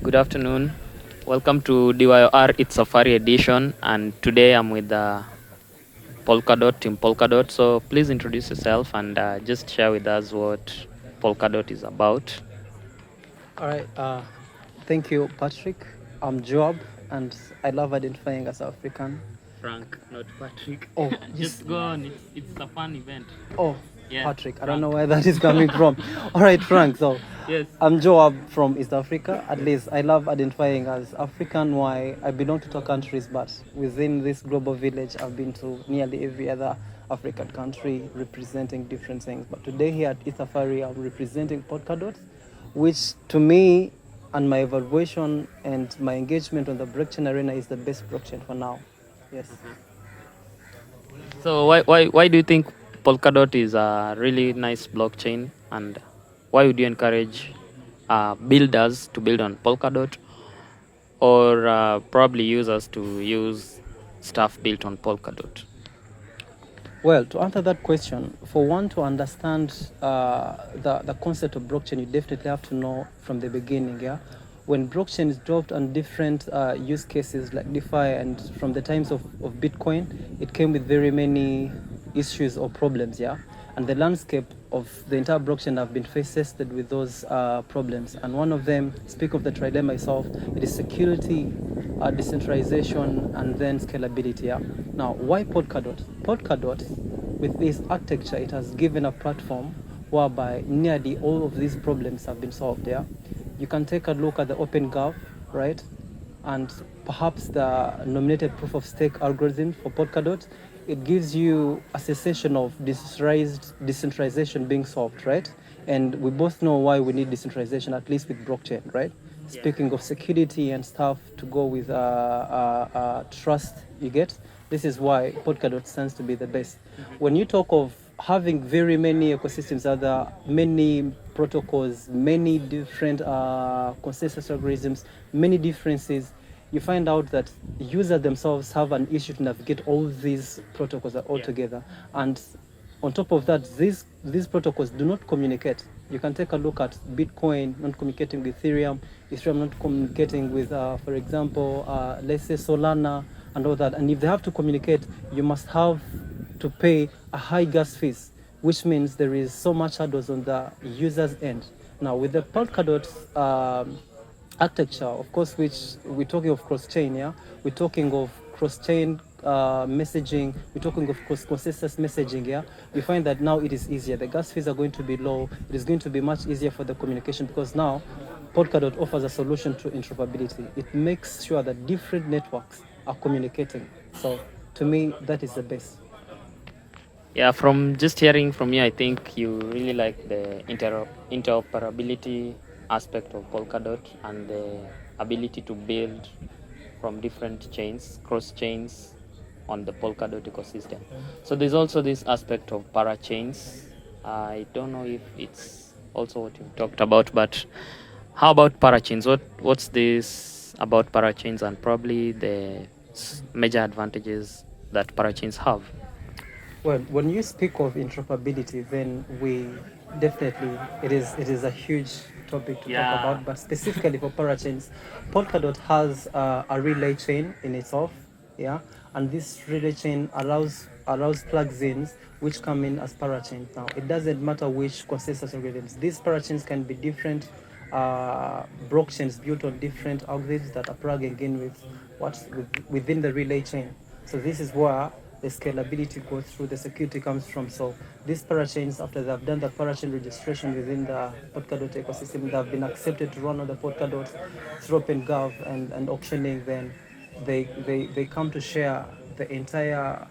Good afternoon. Welcome to DYR It's Safari Edition, and today I'm with Polkadot, Team Polkadot. So please introduce yourself and just share with us what Polkadot is about. All right. Thank you, Patrick. I'm Joab, and I love identifying as African. Frank, not Patrick. Oh, Just go on. It's a fun event. Oh, Yeah, Patrick. I Frank. don't know where that is coming from. All right, Frank. So, Yes. I'm Joab from East Africa. At least I love identifying as African. Why? I belong to two countries, but within this global village, I've been to nearly every other African country representing different things. But today here at East Safari, I'm representing Polkadot, which to me and my evaluation and my engagement on the blockchain arena is the best blockchain for now. Yes. So why do you think Polkadot is a really nice blockchain, and why would you encourage builders to build on Polkadot, or probably users to use stuff built on Polkadot? Well, to answer that question, for one to understand the concept of blockchain, you definitely have to know from the beginning. Yeah, when blockchain is dropped on different use cases like DeFi, and from the times of Bitcoin, it came with very many issues or problems. Yeah, and the landscape of the entire blockchain have been faced with those problems. And one of them, speak of the trilemma itself, it is security, decentralization, and then scalability. Yeah. Now, why Polkadot? Polkadot, with this architecture, it has given a platform whereby nearly all of these problems have been solved. Yeah. You can take a look at the OpenGov, right? And perhaps the nominated proof of stake algorithm for Polkadot. It gives you a cessation of decentralization being solved, right? And we both know why we need decentralization, at least with blockchain, right? Yeah. Speaking of security and stuff to go with trust, you get? This is why Polkadot stands to be the best. Mm-hmm. When you talk of having very many ecosystems, other many protocols, many different consensus algorithms, many differences, you find out that users themselves have an issue to navigate all these protocols all together. And on top of that, these protocols do not communicate. You can take a look at Bitcoin not communicating with Ethereum not communicating with, for example, let's say Solana and all that. And if they have to communicate, you must have to pay a high gas fees, which means there is so much hurdles on the user's end. Now, with the Polkadot architecture, of course, which we're talking of cross-chain, yeah? We're talking of cross-chain messaging, we're talking of consensus messaging, yeah? We find that now it is easier. The gas fees are going to be low. It is going to be much easier for the communication because now Polkadot offers a solution to interoperability. It makes sure that different networks are communicating. So to me, that is the best. Yeah, from just hearing from you, I think you really like the interoperability aspect of Polkadot and the ability to build from different chains, cross chains on the Polkadot ecosystem. So there's also this aspect of parachains. I don't know if it's also what you talked about, but how about parachains? What's this about parachains and probably the major advantages that parachains have? Well, when you speak of interoperability, then we definitely it is a huge topic to talk about. But specifically for parachains, Polkadot has a relay chain in itself, yeah, and this relay chain allows plugins which come in as parachains. Now, it doesn't matter which consensus algorithms. These parachains can be different blockchains built on different algorithms that are plugging in with within the relay chain. So this is where the scalability goes through, the security comes from. So these parachains, after they've done the parachain registration within the Polkadot ecosystem, they've been accepted to run on the Polkadot through OpenGov and auctioning, then they come to share the entire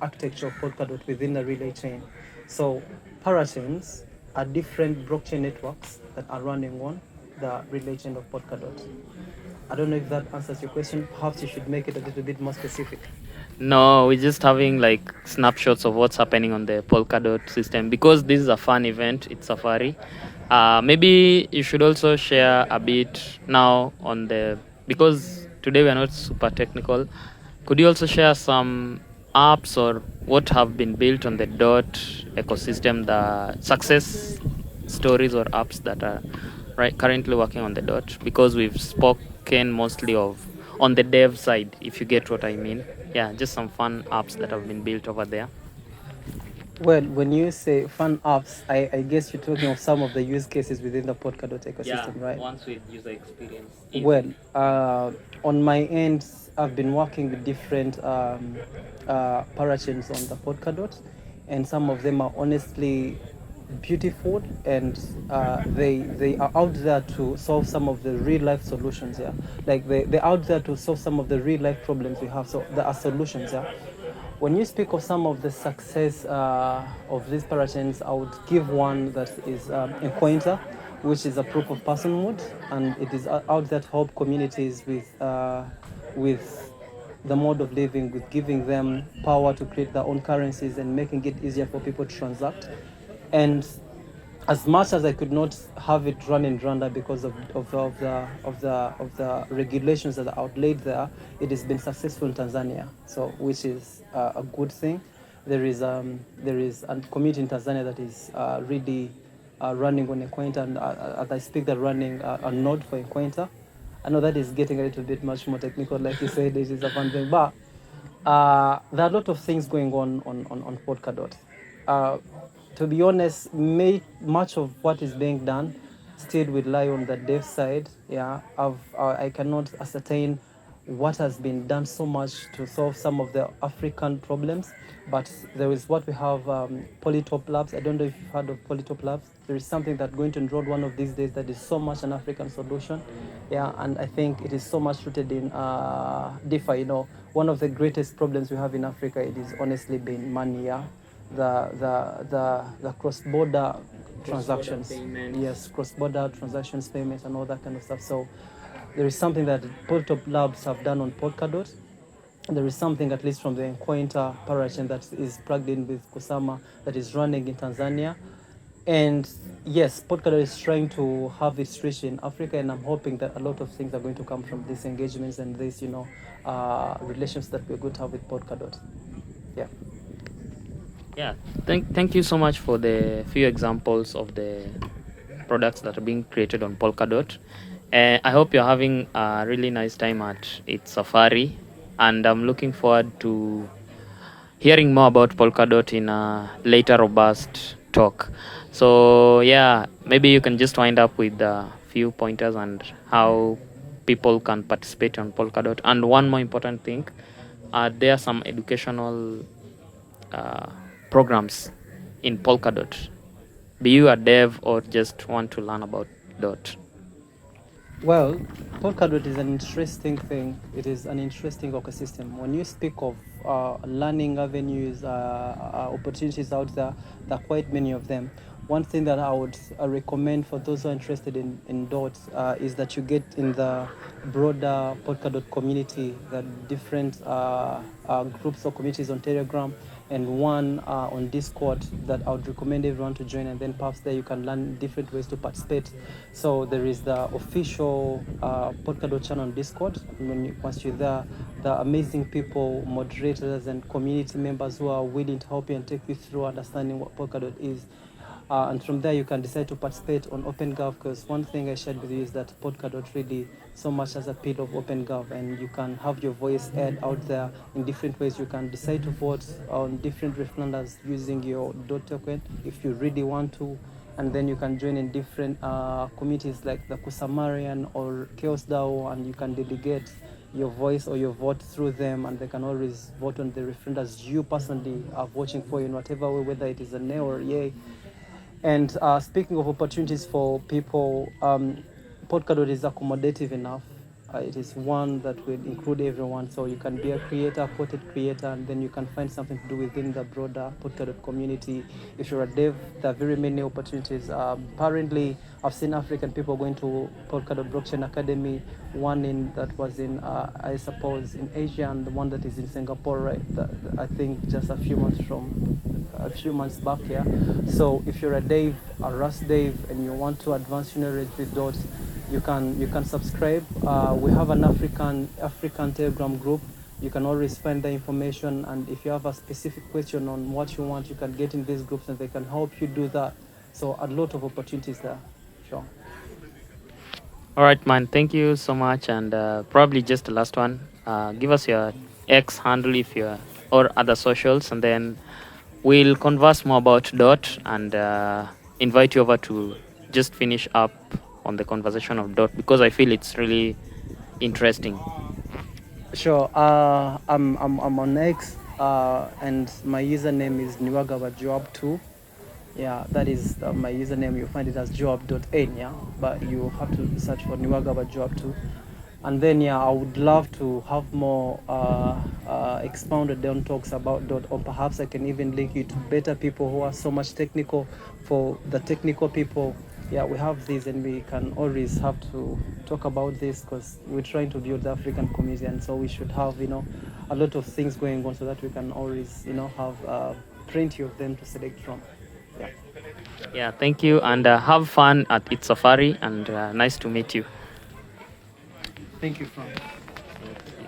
architecture of Polkadot within the relay chain. So parachains are different blockchain networks that are running on the relay chain of Polkadot. I don't know if that answers your question. Perhaps you should make it a little bit more specific. No, we're just having like snapshots of what's happening on the Polkadot system because this is a fun event. It's Safari. Maybe you should also share a bit now on the, because today we are not super technical. Could you also share some apps or what have been built on the dot ecosystem, the success stories or apps that are currently working on the dot, because we've spoken mostly of on the dev side, if you get what I mean. Yeah, just some fun apps that have been built over there. Well, when you say fun apps, I guess you're talking of some of the use cases within the Polkadot Yeah, ecosystem, right? once with user experience. Well, on my end, I've been working with different parachains on the Polkadot, and some of them are honestly beautiful, and they are out there to solve some of the real life solutions. Yeah, like they're out there to solve some of the real life problems we have. So there are solutions. Yeah. When you speak of some of the success of these parachains, I would give one that is Encounter, which is a proof of personhood, and it is out there to help communities with the mode of living, with giving them power to create their own currencies and making it easier for people to transact. And as much as I could not have it run in Rwanda because of the regulations that are outlaid there, it has been successful in Tanzania, so which is a good thing. There is a community in Tanzania that is really running on Equator, and as I speak, they're running a node for Equator. I know that is getting a little bit much more technical, like you said, it is a fun thing, but there are a lot of things going on Polkadot. Uh, to be honest, much of what is being done still rely on the dev side. Yeah, I cannot ascertain what has been done so much to solve some of the African problems, but there is what we have, Polytop Labs. I don't know if you've heard of Polytop Labs. There is something that's going to enroll one of these days that is so much an African solution. Yeah, and I think it is so much rooted in DeFi. One of the greatest problems we have in Africa, it is honestly been money. Yeah, the cross-border transactions. Payments. Yes, cross-border transactions, payments, and all that kind of stuff. So there is something that Polkadot Labs have done on Polkadot. There is something, at least from the Encounter parachain, that is plugged in with Kusama, that is running in Tanzania. And yes, Polkadot is trying to have its reach in Africa, and I'm hoping that a lot of things are going to come from these engagements and these, relations that we're going to have with Polkadot. Yeah. Yeah, thank you so much for the few examples of the products that are being created on Polkadot. I hope you're having a really nice time at its safari, and I'm looking forward to hearing more about Polkadot in a later robust talk. So yeah, maybe you can just wind up with a few pointers and how people can participate on Polkadot. And one more important thing, there are some educational uh, programs in Polkadot. Be you a dev or just want to learn about dot? Well, Polkadot is an interesting thing. It is an interesting ecosystem. When you speak of learning avenues, opportunities out there, there are quite many of them. One thing that I would recommend for those who are interested in DOT is that you get in the broader Polkadot community, the different groups or communities on Telegram, and one on Discord that I would recommend everyone to join, and then perhaps there you can learn different ways to participate. So there is the official Polkadot channel on Discord. Once you're there, the amazing people, moderators and community members who are willing to help you and take you through understanding what Polkadot is. And from there, you can decide to participate on OpenGov, because one thing I shared with you is that Polkadot really so much as a pillar of OpenGov, and you can have your voice heard out there in different ways. You can decide to vote on different referendums using your DOT token if you really want to, and then you can join in different committees like the Kusamarian or Chaos DAO, and you can delegate your voice or your vote through them, and they can always vote on the referendums you personally are voting for in whatever way, whether it is a nay or yay. And speaking of opportunities for people, Polkadot is accommodative enough. It is one that will include everyone, so you can be a creator, content creator, and then you can find something to do within the broader Polkadot community. If you're a dev, there are very many opportunities. Apparently, I've seen African people going to Polkadot Blockchain Academy, one that was in, I suppose, in Asia, and the one that is in Singapore, right? I think just a few months back here. So if you're a dev, a Rust dev, and you want to advance your knowledge with DOT, you can subscribe. We have an African Telegram group. You can always find the information, and if you have a specific question on what you want, you can get in these groups and they can help you do that. So a lot of opportunities there. Sure. All right, man. Thank you so much. And probably just the last one. Give us your X handle if you're or other socials, and then we'll converse more about Dot and invite you over to just finish up on the conversation of Dot because I feel it's really interesting. Sure. I'm on X, and my username is Joab2. Yeah, that is my username. You'll find it as joab.n. Yeah, but you have to search for Joab2. And then yeah, I would love to have more expounded down talks about Dot, or perhaps I can even link you to better people who are so much technical. For the technical people, yeah, we have this, and we can always have to talk about this because we're trying to build the African community, and so we should have a lot of things going on so that we can always have plenty of them to select from. Yeah. Yeah, thank you, and have fun at It's Safari, and nice to meet you. Thank you, Frank. Thank you.